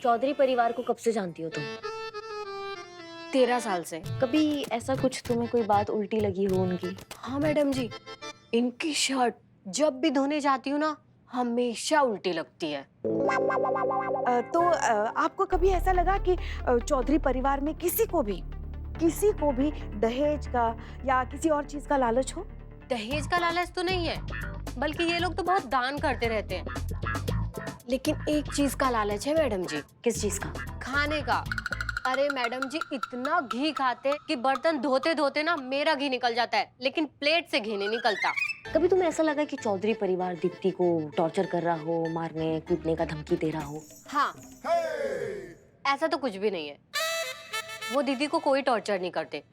चौधरी परिवार को कब से जानती हो तुम? 13 साल से। कभी ऐसा कुछ तुम्हें कोई बात उल्टी लगी हो उनकी? हाँ मैडम जी, इनकी शर्ट जब भी धोने जाती हूँ ना, हमेशा उल्टी लगती है। तो आपको कभी ऐसा लगा कि चौधरी परिवार में किसी को भी दहेज का या किसी और चीज का लालच हो? दहेज का लालच तो नहीं है, बल्कि ये लोग तो बहुत दान करते रहते हैं। लेकिन एक चीज का लालच है मैडम जी। किस चीज का? खाने का। अरे मैडम जी, इतना घी खाते हैं कि बर्तन धोते धोते ना मेरा घी निकल जाता है, लेकिन प्लेट से घी नहीं निकलता। कभी तुम्हें ऐसा लगा कि चौधरी परिवार दीप्ति को टॉर्चर कर रहा हो, मारने कूटने का धमकी दे रहा हो? हाँ, ऐसा तो कुछ भी नहीं है। वो दीदी को कोई टॉर्चर नहीं करते,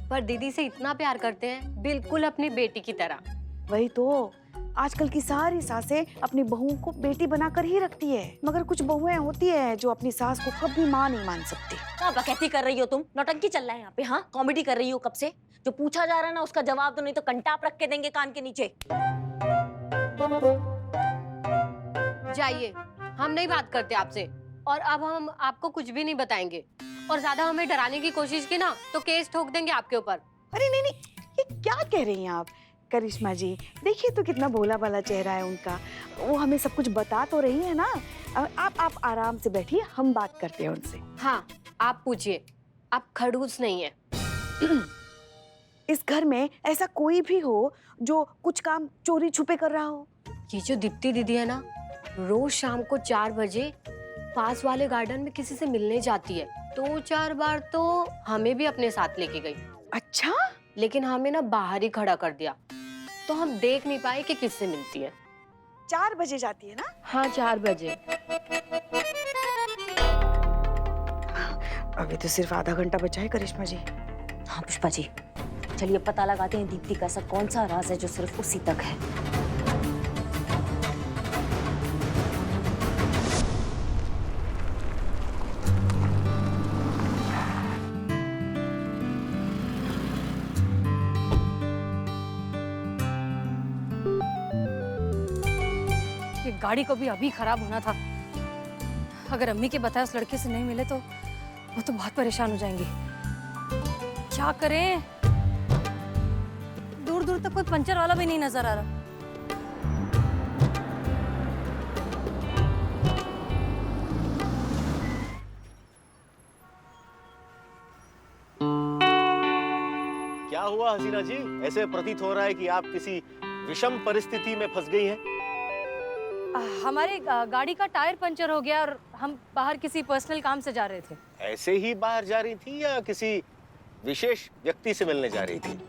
पर दीदी से इतना प्यार करते हैं, बिल्कुल अपनी बेटी की तरह। वही तो, आजकल की सारी सासें अपनी बहुओं को बेटी बनाकर ही रखती है, मगर कुछ बहुएं होती है जो अपनी सास को कभी माँ नहीं मान सकती। क्या बकैती कर रही हो तुम? नौटंकी चल रहा है यहाँ पे। हाँ, कॉमेडी कर रही हो कब से? जो पूछा जा रहा है ना उसका जवाब दो, नहीं तो कंटाप रख के देंगे कान के नीचे। जाइए, हम नहीं बात करते आपसे, और अब हम आपको कुछ भी नहीं बताएंगे। और ज्यादा हमें डराने की कोशिश की ना तो केस ठोक देंगे आपके ऊपर। अरे नहीं नहीं, ये क्या कह रही हैं आप? करिश्मा जी, देखिए तो कितना भोला भाला चेहरा है उनका। वो हमें सब कुछ बता तो रही है ना। आप आराम से बैठिए, हम बात करते हैं उनसे। हाँ, आप पूछिए, आप खड़ूस नहीं है। इस घर में ऐसा कोई भी हो जो कुछ काम चोरी छुपे कर रहा हो? ये जो दीप्ति दीदी है ना, रोज शाम को 4 बजे पास वाले गार्डन में किसी से मिलने जाती है। 2-4 बार तो हमें भी अपने साथ लेके गई। अच्छा, लेकिन हमें ना बाहर ही खड़ा कर दिया, तो हम देख नहीं पाए कि किससे मिलती है। 4 बजे जाती है ना? हाँ, 4 बजे। अभी तो सिर्फ आधा घंटा बचा है करिश्मा जी। हाँ पुष्पा जी, चलिए पता लगाते हैं दीप्ति का ऐसा कौन सा राज है जो सिर्फ उसी तक है। ये गाड़ी को भी अभी खराब होना था। अगर अम्मी के बताए उस लड़के से नहीं मिले तो वो तो बहुत परेशान हो जाएंगी। क्या करें? दूर दूर तक कोई पंचर वाला भी नहीं नजर आ रहा। क्या हुआ हसीना जी? ऐसे प्रतीत हो रहा है कि आप किसी विषम परिस्थिति में फंस गई हैं। हमारी गाड़ी का टायर पंचर हो गया और हम बाहर किसी पर्सनल काम से जा रहे थे। ऐसे ही बाहर जा रही थी या किसी विशेष व्यक्ति से मिलने जा रही थी?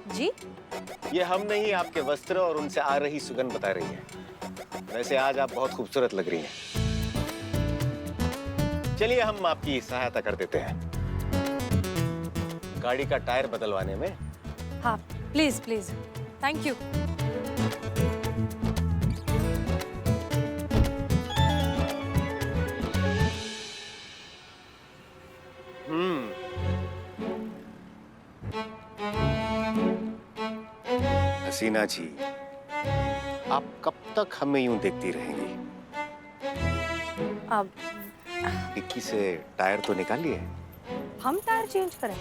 जी? ये हम नहीं, आपके वस्त्र और उनसे आ रही सुगंध बता रही है। वैसे आज आप बहुत खूबसूरत लग रही हैं। चलिए हम आपकी सहायता कर देते हैं गाड़ी का टायर बदलवाने में। हाँ प्लीज प्लीज, थैंक यू। हसीना जी, आप कब तक हमें यूं देखती रहेंगी? अब डिक्की से टायर तो निकालिए। हम टायर चेंज करें?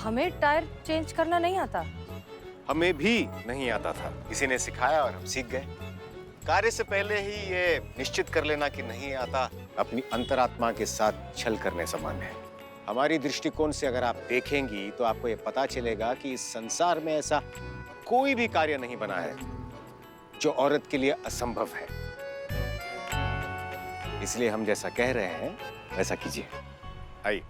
हमें टायर चेंज करना नहीं आता। हमें भी नहीं आता था, किसी ने सिखाया और हम सीख गए। कार्य से पहले ही ये निश्चित कर लेना कि नहीं आता अपनी अंतरात्मा के साथ छल करने समान है। हमारी दृष्टिकोण से अगर आप देखेंगी तो आपको ये पता चलेगा कि इस संसार में ऐसा कोई भी कार्य नहीं बना है जो औरत के लिए असंभव है। इसलिए हम जैसा कह रहे हैं वैसा कीजिए। आइए।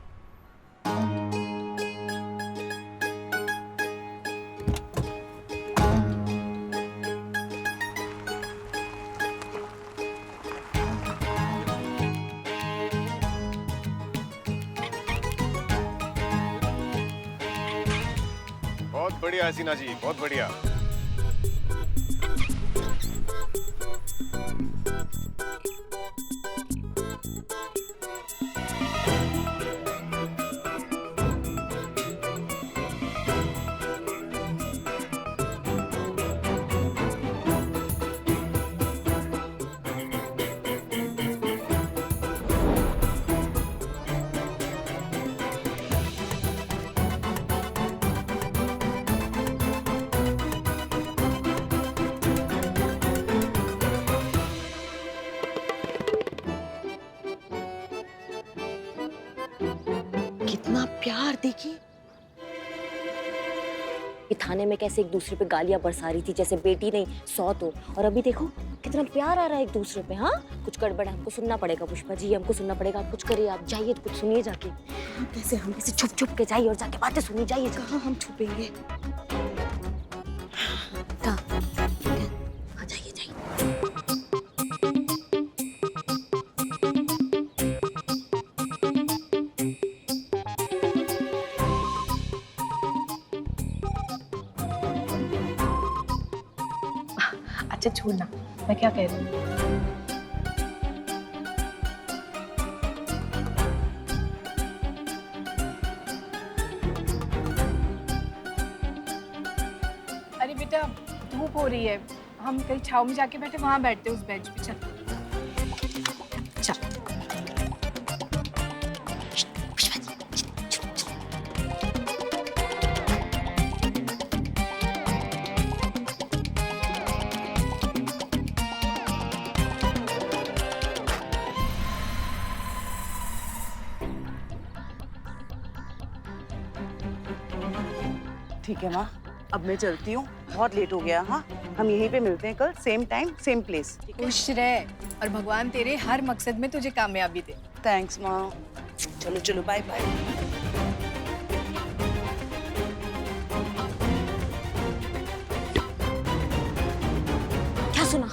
बहुत बढ़िया हसीना जी, बहुत बढ़िया। यार देखिए, ये थाने में कैसे एक दूसरे पे गालियां बरसा रही थी जैसे बेटी नहीं सौत हो, और अभी देखो कितना प्यार आ रहा है एक दूसरे पे। हाँ, कुछ गड़बड़ है, हमको सुनना पड़ेगा पुष्पा जी, हमको सुनना पड़ेगा। आप कुछ करिए, आप जाइए तो कुछ सुनिए जाके। कैसे हम ऐसे छुप छुप के जाइए और जाके बातें सुनी जाइए। कहाँ हम छुपेंगे? हाँ, जाइए जाइए। अच्छा छोड़ना, मैं क्या कह रही हूँ। अरे बेटा धूप हो रही है, हम कहीं छाव में जाके बैठे, वहां बैठते उस बेंच पे। चल ठीक है माँ, अब मैं चलती हूँ, बहुत लेट हो गया। हाँ, हम यहीं पे मिलते हैं कल, सेम टाइम सेम प्लेस। खुश रह और भगवान तेरे हर मकसद में तुझे कामयाबी दे। थैंक्स माँ। चलो चलो, बाय बाय। क्या सुना?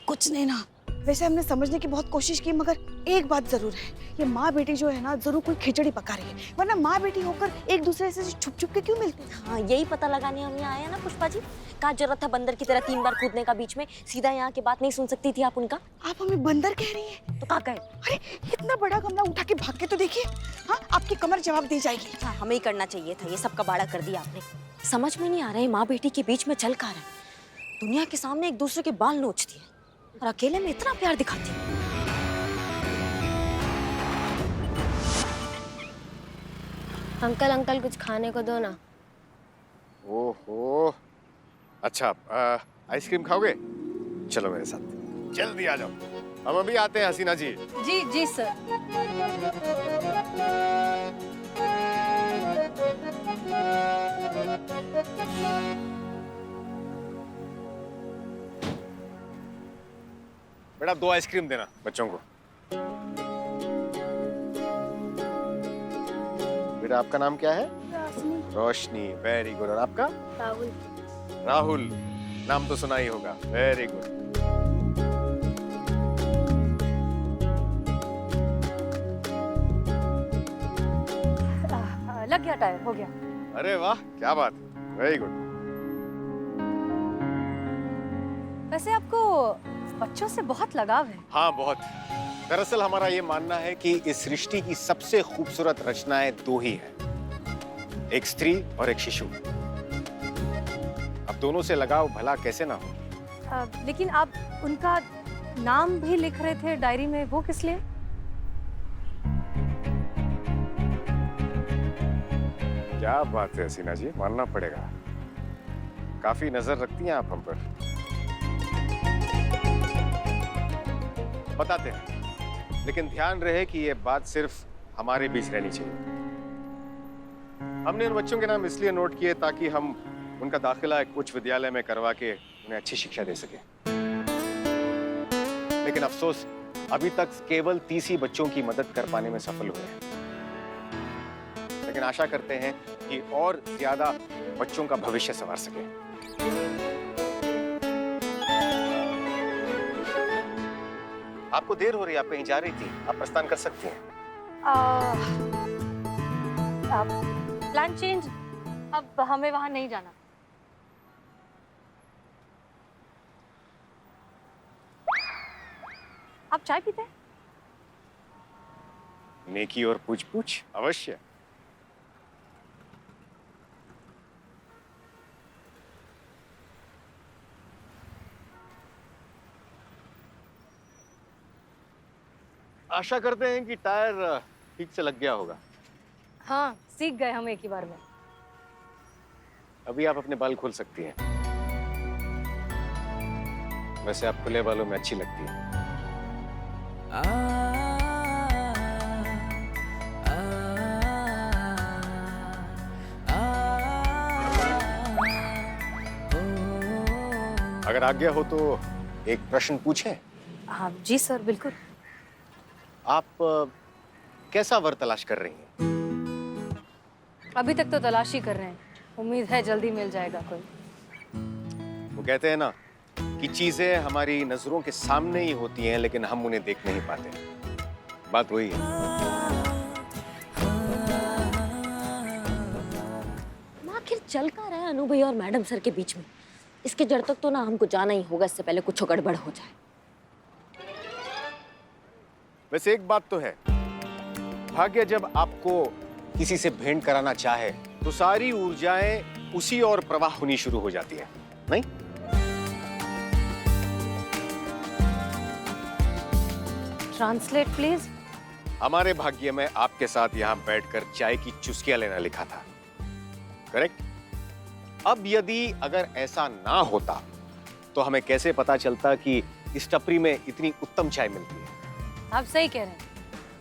कुछ नहीं ना। वैसे हमने समझने की बहुत कोशिश की, मगर एक बात जरूर है, ये माँ बेटी जो है ना जरूर कोई खिचड़ी पका रही है, वरना माँ बेटी होकर एक दूसरे से छुप छुप के क्यों मिलते हैं? हाँ, यही पता लगाने हम यहाँ आए हैं ना पुष्पा जी। क्या जरूरत था बंदर की तरह 3 बार कूदने का बीच में? सीधा यहाँ की बात नहीं सुन सकती थी आप उनका? आप हमें बंदर कह रही हैं? तो क्या कहे? अरे इतना बड़ा गमला उठा के भाग के तो देखिए। हाँ, आपकी कमर जवाब दे जाएगी। हाँ, हमें ही करना चाहिए था, ये सब कबाड़ा कर दिया आपने। समझ में नहीं आ रहा है माँ बेटी के बीच में चल का रहा है। दुनिया के सामने एक दूसरे के बाल नोचती है और अकेले में इतना प्यार दिखाती है। अंकल अंकल कुछ खाने को दो ना। ओहो, अच्छा आइसक्रीम खाओगे? चलो मेरे साथ, जल्दी आ जाओ, हम अभी आते हैं हसीना जी। जी जी सर। बेटा 2 आइसक्रीम देना बच्चों को। बेटा आपका नाम क्या है? रोशनी। Very good. और आपका? राहुल। राहुल, नाम तो सुना ही होगा। Very good. लग गया टाइम, हो गया। अरे वाह, क्या बात, वेरी गुड। वैसे आपको बच्चों से बहुत लगाव है। हाँ बहुत। दरअसल हमारा ये मानना है कि इस सृष्टि की सबसे खूबसूरत रचनाएं 2 ही हैं, एक स्त्री और एक शिशु। अब दोनों से लगाव भला कैसे ना हो। लेकिन आप उनका नाम भी लिख रहे थे डायरी में, वो किस लिए? क्या बात है हसीना जी, मानना पड़ेगा, काफी नजर रखती हैं आप हम पर। बताते हैं, लेकिन ध्यान रहे कि ये बात सिर्फ हमारे बीच रहनी चाहिए। हमने उन बच्चों के नाम इसलिए नोट किए ताकि हम उनका दाखिला एक उच्च विद्यालय में करवा के उन्हें अच्छी शिक्षा दे सके। लेकिन अफसोस अभी तक केवल 30 ही बच्चों की मदद कर पाने में सफल हुए हैं। लेकिन आशा करते हैं कि और ज्यादा बच्चों का भविष्य संवार सके। आपको देर हो रही है, आप कहीं जा रही थी, आप प्रस्थान कर सकती हैं। प्लान चेंज, अब हमें वहां नहीं जाना। आप चाय पीते हैं? नेकी और पूछ पूछ अवश्य। आशा करते हैं कि टायर ठीक से लग गया होगा। हाँ, सीख गए हम एक ही बार में। अभी आप अपने बाल खोल सकती हैं। वैसे आप खुले बालों में अच्छी लगती हैं। अगर आज्ञा हो तो एक प्रश्न पूछें? हाँ जी सर, बिल्कुल। आप कैसा वर तलाश कर रही हैं? अभी तक तो तलाश ही कर रहे हैं, उम्मीद है जल्दी मिल जाएगा कोई। वो कहते हैं ना कि चीजें हमारी नजरों के सामने ही होती हैं लेकिन हम उन्हें देख नहीं पाते। बात वही है। आखिर चल का रहा है अनु भैया और मैडम सर के बीच में? इसके जड़ तक तो ना हमको जाना ही होगा, इससे पहले कुछ गड़बड़ हो जाए। वैसे एक बात तो है, भाग्य जब आपको किसी से भेंट कराना चाहे तो सारी ऊर्जाएं उसी और प्रवाह होनी शुरू हो जाती है, नहीं? Translate please. हमारे भाग्य में आपके साथ यहाँ बैठकर चाय की चुस्कियां लेना लिखा था, करेक्ट? अब यदि अगर ऐसा ना होता तो हमें कैसे पता चलता कि इस टपरी में इतनी उत्तम चाय मिलती है? आप सही कह रहे हैं।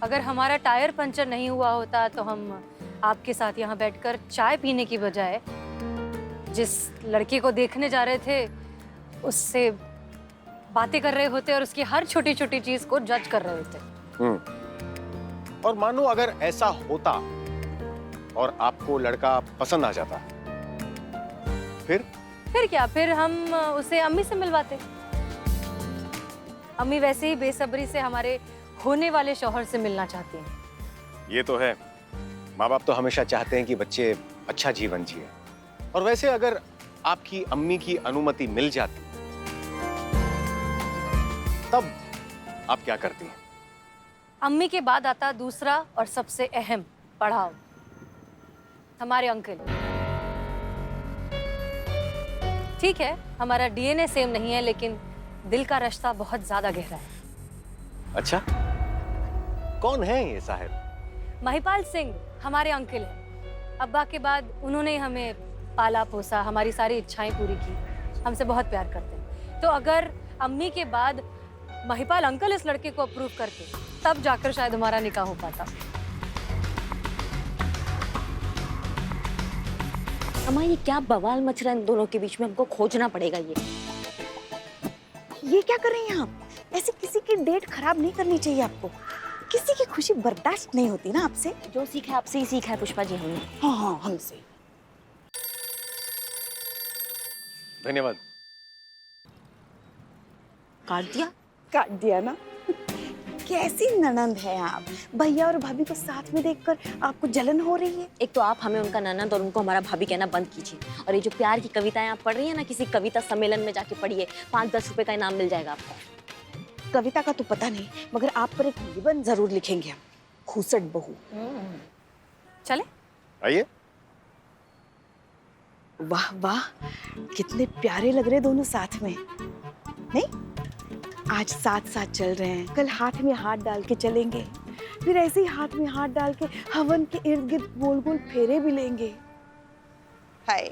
अगर हमारा टायर पंचर नहीं हुआ होता तो हम आपके साथ यहाँ बैठकर चाय पीने की बजाय जिस लड़के को देखने जा रहे थे उससे बातें कर रहे होते और उसकी हर छोटी छोटी चीज को जज कर रहे होते। और मानो अगर ऐसा होता और आपको लड़का पसंद आ जाता, फिर क्या? फिर हम उसे अम्मी से मिलवाते। अम्मी वैसे ही बेसब्री से हमारे होने वाले शौहर से मिलना चाहती हैं। ये तो है, माँ बाप तो हमेशा चाहते हैं कि बच्चे अच्छा जीवन जिए। और वैसे अगर आपकी अम्मी की अनुमति मिल जाती तब आप क्या करती हैं? अम्मी के बाद आता दूसरा और सबसे अहम पड़ाव, हमारे अंकल। ठीक है, हमारा डीएनए सेम नहीं है लेकिन दिल का रिश्ता बहुत ज्यादा गहरा है। अच्छा, कौन है ये साहिब? महिपाल सिंह हमारे अंकल हैं। अब्बा के बाद उन्होंने हमें पाला पोसा, हमारी सारी इच्छाएं पूरी की, हमसे बहुत प्यार करते हैं। तो अगर अम्मी के बाद महिपाल अंकल इस लड़के को अप्रूव करते तब जाकर शायद हमारा निकाह हो पाता। अम्मा ये क्या बवाल मच रहा है इन दोनों के बीच में? हमको खोजना पड़ेगा ये क्या कर रही हैं आप? ऐसे किसी की डेट खराब नहीं करनी चाहिए आपको। किसी की खुशी बर्दाश्त नहीं होती ना आपसे। जो सीखा है आपसे ही सीखा है पुष्पा जी हमने। हाँ हाँ, हमसे। धन्यवाद। काट दिया ना। कैसी ननंद है आप? भैया और भाभी को साथ में देखकर आपको जलन हो रही है? एक तो आप हमें उनका ननद और उनको हमारा भाभी कहना बंद कीजिए। और ये जो प्यार की कविताएं आप पढ़ रही हैं ना, किसी कविता सम्मेलन में जाके पढ़िए, 5-10 रुपए का इनाम मिल जाएगा आपको। कविता का तो पता नहीं, मगर आप पर एक निबंध जरूर लिखेंगे हम। खूसट बहू। चले? आइए। वाह वाह, कितने प्यारे लग रहे दोनों साथ में। नहीं, आज साथ साथ चल रहे हैं, कल हाथ में हाथ डाल के चलेंगे, फिर ऐसे ही हाथ में हाथ डाल के हवन के इर्द गिर्द गोल गोल फेरे भी लेंगे। हाय,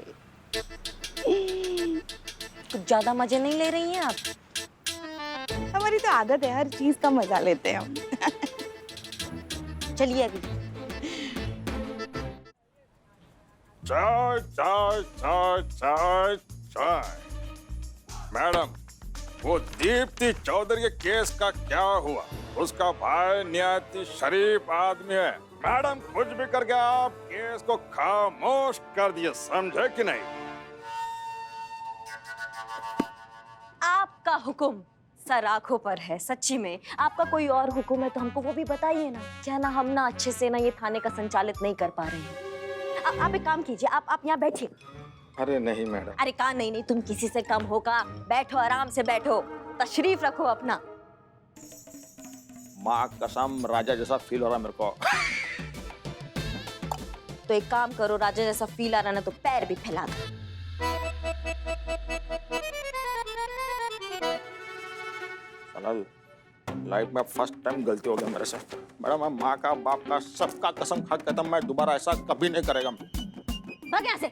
कुछ ज्यादा मजे नहीं ले रही हैं आप? हमारी तो आदत है, हर चीज का मजा लेते हैं हम। चलिए अभी। चाय चाय चाय चाय चाय। मैडम, वो दीप्ति चौधरी के केस का क्या हुआ? उसका भाई निहायत शरीफ आदमी है। मैडम, कुछ भी करके आप केस को खामोश कर दिए, समझे कि नहीं? आपका हुक्म सर आंखों पर है, सच्ची में। आपका कोई और हुक्म है तो हमको वो भी बताइए ना। क्या ना हम ना अच्छे से ना ये थाने का संचालित नहीं कर पा रहे हैं। आप एक काम कीजिए, आप यहाँ बैठिए। अरे नहीं मैडम। अरे कहा नहीं नहीं, तुम किसी से कम हो का? बैठो, आराम से बैठो, तशरीफ रखो अपना। माँ कसम, राजा जैसा फील हो रहा मेरे को। तो एक काम करो, राजा जैसा फील आ रहा ना तो पैर भी फैला दो। लाइफ में फर्स्ट टाइम गलती हो गया मेरे से। मैडम, मैं माँ का बाप का सबका कसम खा के कहता हूं, मैं दोबारा ऐसा कभी नहीं करेगा। भाग यहाँ से।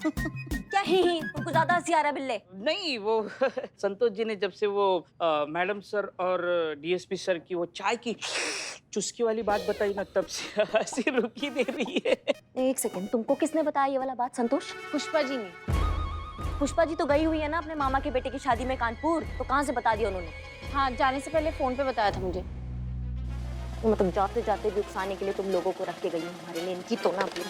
क्या ही तुमको ज्यादा हंसी आ रहा है बिल्ले? नहीं, वो संतोष जी ने जब से वो मैडम सर और डीएसपी सर की वो चाय की चुस्की वाली बात बताई ना, तब से हंसी रुकी दे रही है। एक सेकंड, तुमको किसने बताया ये वाला बात संतोष? पुष्पा जी ने। पुष्पा जी तो गई हुई है ना अपने मामा के बेटे की शादी में कानपुर, तो कहाँ से बता दिया उन्होंने? हाँ, जाने से पहले फोन पे बताया था मुझे। तो मतलब जाते जाते भी उकसाने के लिए तुम लोगों को रख के गई हो हमारे लिए, इनकी तो ना अपनी।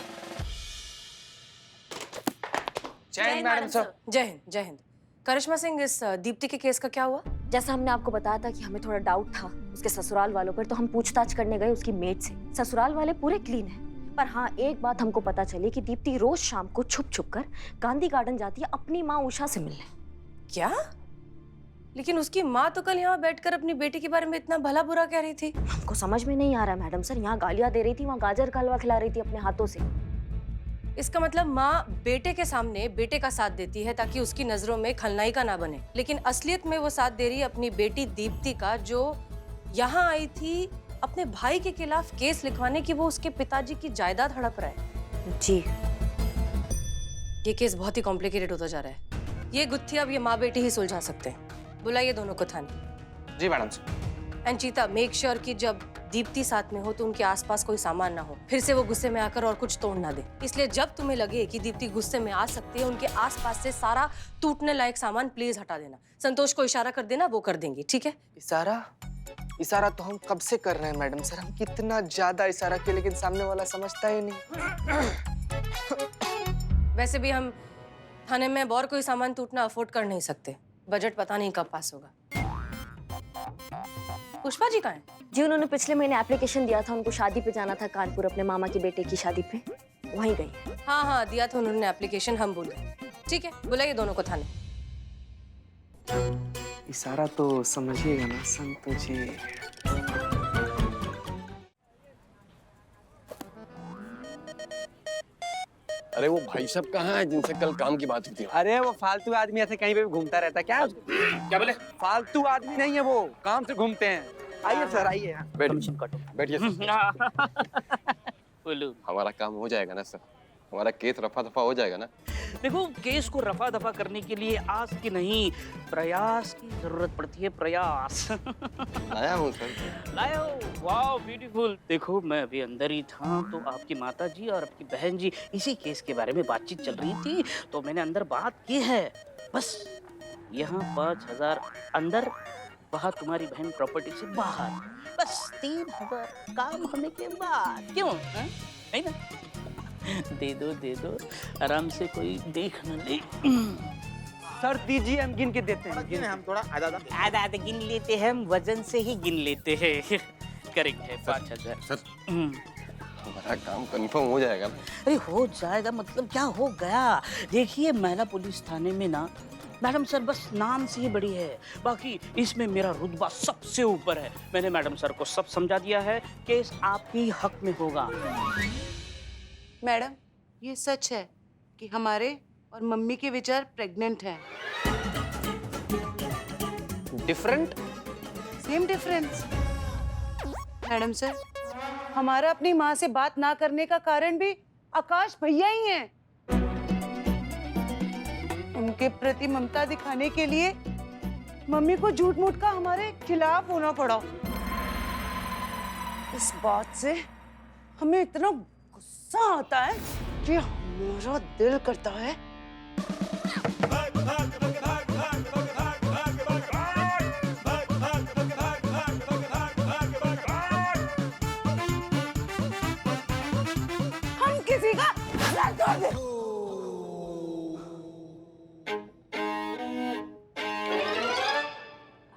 जय हिंद मैडम सर। जय हिंद, जय हिंद। करिश्मा सिंह, इस दीप्ति के केस का क्या हुआ? जैसा हमने आपको बताया था कि हमें थोड़ा डाउट था उसके ससुराल वालों पर, तो हम पूछताछ करने गए उसकी मेड से। ससुराल वाले पूरे क्लीन हैं, पर हाँ एक बात हमको पता चली कि दीप्ति रोज शाम को छुप छुप कर गांधी गार्डन जाती है अपनी माँ उषा से मिलने। क्या? लेकिन उसकी माँ तो कल यहाँ बैठकर अपनी बेटी के बारे में इतना भला बुरा कह रही थी। हमको समझ में नहीं आ रहा मैडम सर, यहाँ गालियाँ दे रही थी, वहाँ गाजर का हलवा खिला रही थी अपने हाथों से। इसका मतलब माँ बेटे के सामने बेटे का साथ देती है ताकि उसकी नजरों में खलनायिका ना बने, लेकिन असलियत में वो साथ दे रही है अपनी बेटी दीप्ति का, जो यहाँ आई थी अपने भाई के खिलाफ केस लिखवाने की वो उसके पिताजी की जायदाद हड़प रहा है। जी ये केस बहुत ही कॉम्प्लिकेटेड होता जा रहा है। ये गुत्थी अब ये माँ बेटी ही सुलझा सकते हैं। बुलाइए दोनों को थाने। जी मैडम सर। एंड चीता, मेक श्योर कि जब दीप्ति साथ में हो तो उनके आसपास कोई सामान ना हो, फिर से वो गुस्से में आकर और कुछ तोड़ ना दे। इसलिए जब तुम्हें लगे कि दीप्ति गुस्से में आ सकती है, उनके आसपास से सारा टूटने लायक सामान प्लीज हटा देना। संतोष को इशारा कर देना, वो कर देंगी, ठीक है? इशारा तो हम कब से कर रहे हैं मैडम सर। हम कितना ज्यादा इशारा किया लेकिन सामने वाला समझता ही नहीं। वैसे भी हम थाने में और कोई सामान टूटना अफोर्ड कर नहीं सकते। बजट पता नहीं कब पास होगा। पुष्पा जी कहाँ हैं? जी उन्होंने पिछले महीने एप्लीकेशन दिया था, उनको शादी पे जाना था कानपुर, अपने मामा के बेटे की शादी पे, वहीं गई है। हाँ हाँ, दिया था उन्होंने एप्लीकेशन, हम भूल गए। ठीक है, बुलाइए दोनों को थाने। इशारा तो समझिएगा ना संतोष जी। अरे वो भाई साहब कहाँ है जिनसे कल काम की बात हुई थी? अरे वो फालतू आदमी ऐसे कहीं पे भी घूमता रहता है क्या? क्या बोले? फालतू आदमी नहीं है वो, काम से घूमते हैं। आइए सर, आइए। बैठिए बोलो। हमारा काम हो जाएगा ना सर? हमारा केस रफा दफा हो जाएगा ना? देखो, केस को रफा दफा करने के लिए आज की नहीं प्रयास की जरूरत पड़ती है। प्रयास लाया हूँ सर। लाए हो? वाह ब्यूटीफुल। देखो, मैं अभी अंदर ही था तो आपकी माता जी और आपकी बहन जी इसी केस के बारे में बातचीत चल रही थी, तो मैंने अंदर बात की है। बस यहाँ 5,000 अंदर, बाहर तुम्हारी बहन प्रॉपर्टी से बाहर। बस 3,000 काम होने के बाद। क्यों है ना? दे दो, आराम से कोई देख न ले। सर दीजिए, हम गिन के देते हैं। हम थोड़ा आधा गिन लेते हैं, हम वजन से ही गिन लेते हैं। करेक्ट है, 5,000। सर हमारा काम कंफर्म हो जाएगा ना? अरे हो जाएगा मतलब क्या हो गया? देखिए, मैना पुलिस थाने में ना मैडम सर बस नाम से ही बड़ी है, बाकी इसमें मेरा रुतबा सबसे ऊपर है। मैंने मैडम सर को सब समझा दिया है, केस आपके हक में होगा। मैडम, ये सच है कि हमारे और मम्मी के विचार प्रेग्नेंट हैं। Different? Same difference. Madam sir, हमारा अपनी माँ से बात ना करने का कारण भी आकाश भैया ही हैं। उनके प्रति ममता दिखाने के लिए मम्मी को झूठ मूठ का हमारे खिलाफ होना पड़ा। इस बात से हमें इतना गुस्सा आता है कि हमारा दिल करता है हम किसी का सर तोड़ दें।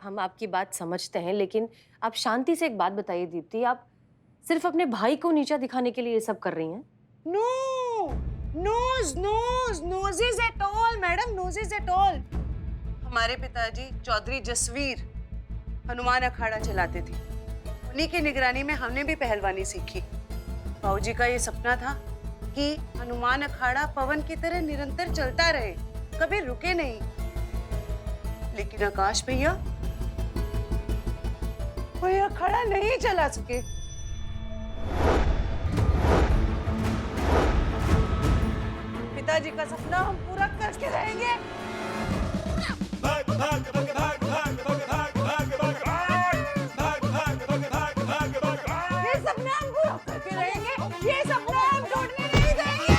हम आपकी बात समझते हैं, लेकिन आप शांति से एक बात बताइए दीप्ति, आप सिर्फ अपने भाई को नीचा दिखाने के लिए ये सब कर रही हैं? No, noses at all, madam, noses at all। हमारे पिताजी चौधरी जसवीर हनुमान अखाड़ा चलाते थे। उन्हीं की निगरानी में हमने भी पहलवानी सीखी। बाबूजी का ये सपना था कि हनुमान अखाड़ा पवन की तरह निरंतर चलता रहे, कभी रुके नहीं। लेकिन आकाश भैया कोई अखाड़ा नहीं चला सके। पिताजी का सपना हम पूरा करके रहेंगे। ये सपना हम पूरा करके रहेंगे। ये सपना हम छोड़ने नहीं देंगे।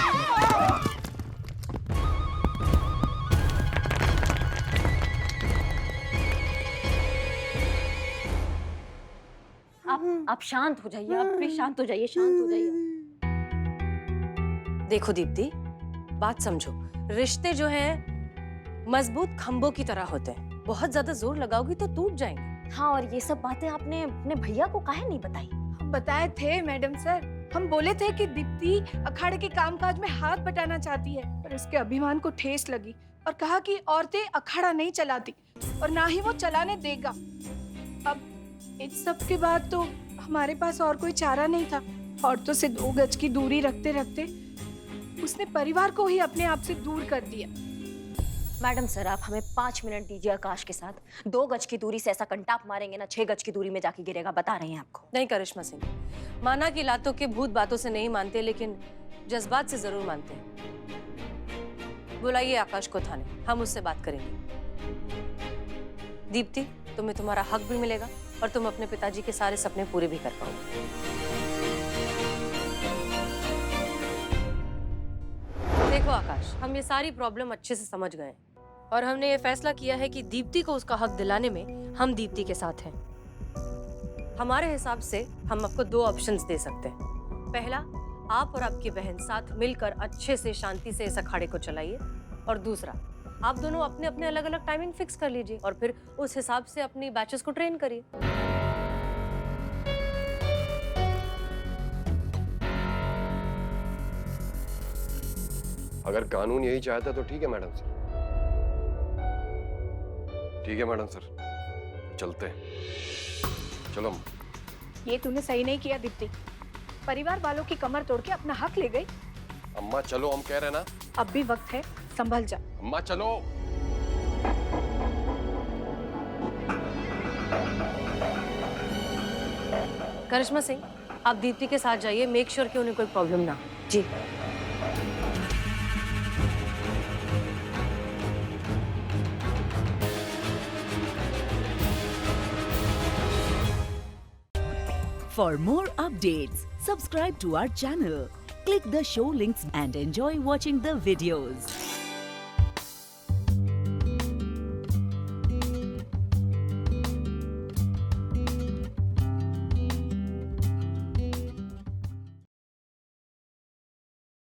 आप शांत हो जाइए, आप प्लीज शांत हो जाइए, शांत हो जाइए। देखो दीप्ति, बात समझो। रिश्ते जो हैं मजबूत खंभों की तरह होते हैं, बहुत ज्यादा जोर लगाओगी तो टूट जाएंगे। हाँ, और ये सब बातें आपने अपने भैया को काहे नहीं बताई? हम बताए थे मैडम सर, हम बोले थे कि दीप्ति अखाड़े के कामकाज में हाथ बटाना चाहती है, पर उसके अभिमान को ठेस लगी और कहा कि औरतें अखाड़ा नहीं चलाती और ना ही वो चलाने देगा। अब इस सब के बाद तो हमारे पास और कोई चारा नहीं था। औरतों से 2 गज की दूरी रखते रखते उसने परिवार को ही अपने आप से दूर कर दिया। मैडम सर, आप हमें 5 मिनट दीजिए आकाश के साथ। 2 गज की दूरी से ऐसा कंटाप मारेंगे ना, 6 गज की दूरी में जाके गिरेगा, बता रहे हैं आपको। नहीं करिश्मा सिंह, माना कि लातों के भूत बातों से नहीं मानते, लेकिन जज्बात से जरूर मानते हैं। बुलाइए आकाश को थाने, हम उससे बात करेंगे। दीप्ति, तुम्हें तुम्हारा हक भी मिलेगा और तुम अपने पिताजी के सारे सपने पूरे भी कर पाओगे। देखो आकाश, हम ये सारी प्रॉब्लम अच्छे से समझ गए हैं और हमने ये फैसला किया है कि दीप्ति को उसका हक दिलाने में हम दीप्ति के साथ हैं। हमारे हिसाब से हम आपको 2 ऑप्शंस दे सकते हैं। पहला, आप और आपकी बहन साथ मिलकर अच्छे से शांति से इस अखाड़े को चलाइए, और दूसरा, आप दोनों अपने अपने अलग अलग टाइमिंग फिक्स कर लीजिए और फिर उस हिसाब से अपनी बैचेस को ट्रेन करिए। अगर कानून यही चाहता तो ठीक है मैडम सर। ठीक है मैडम सर, चलते हैं। चलो। ये तूने सही नहीं किया दीप्ति, परिवार वालों की कमर तोड़ के अपना हक ले गई। अम्मा चलो, हम कह रहे हैं ना। अब भी वक्त है, संभल जा। अम्मा चलो। करिश्मा सिंह, आप दीप्ति के साथ जाइए, मेक श्योर कि उन्हें कोई प्रॉब्लम ना हो। जी। For more updates, subscribe to our channel, click the show links and enjoy watching the videos.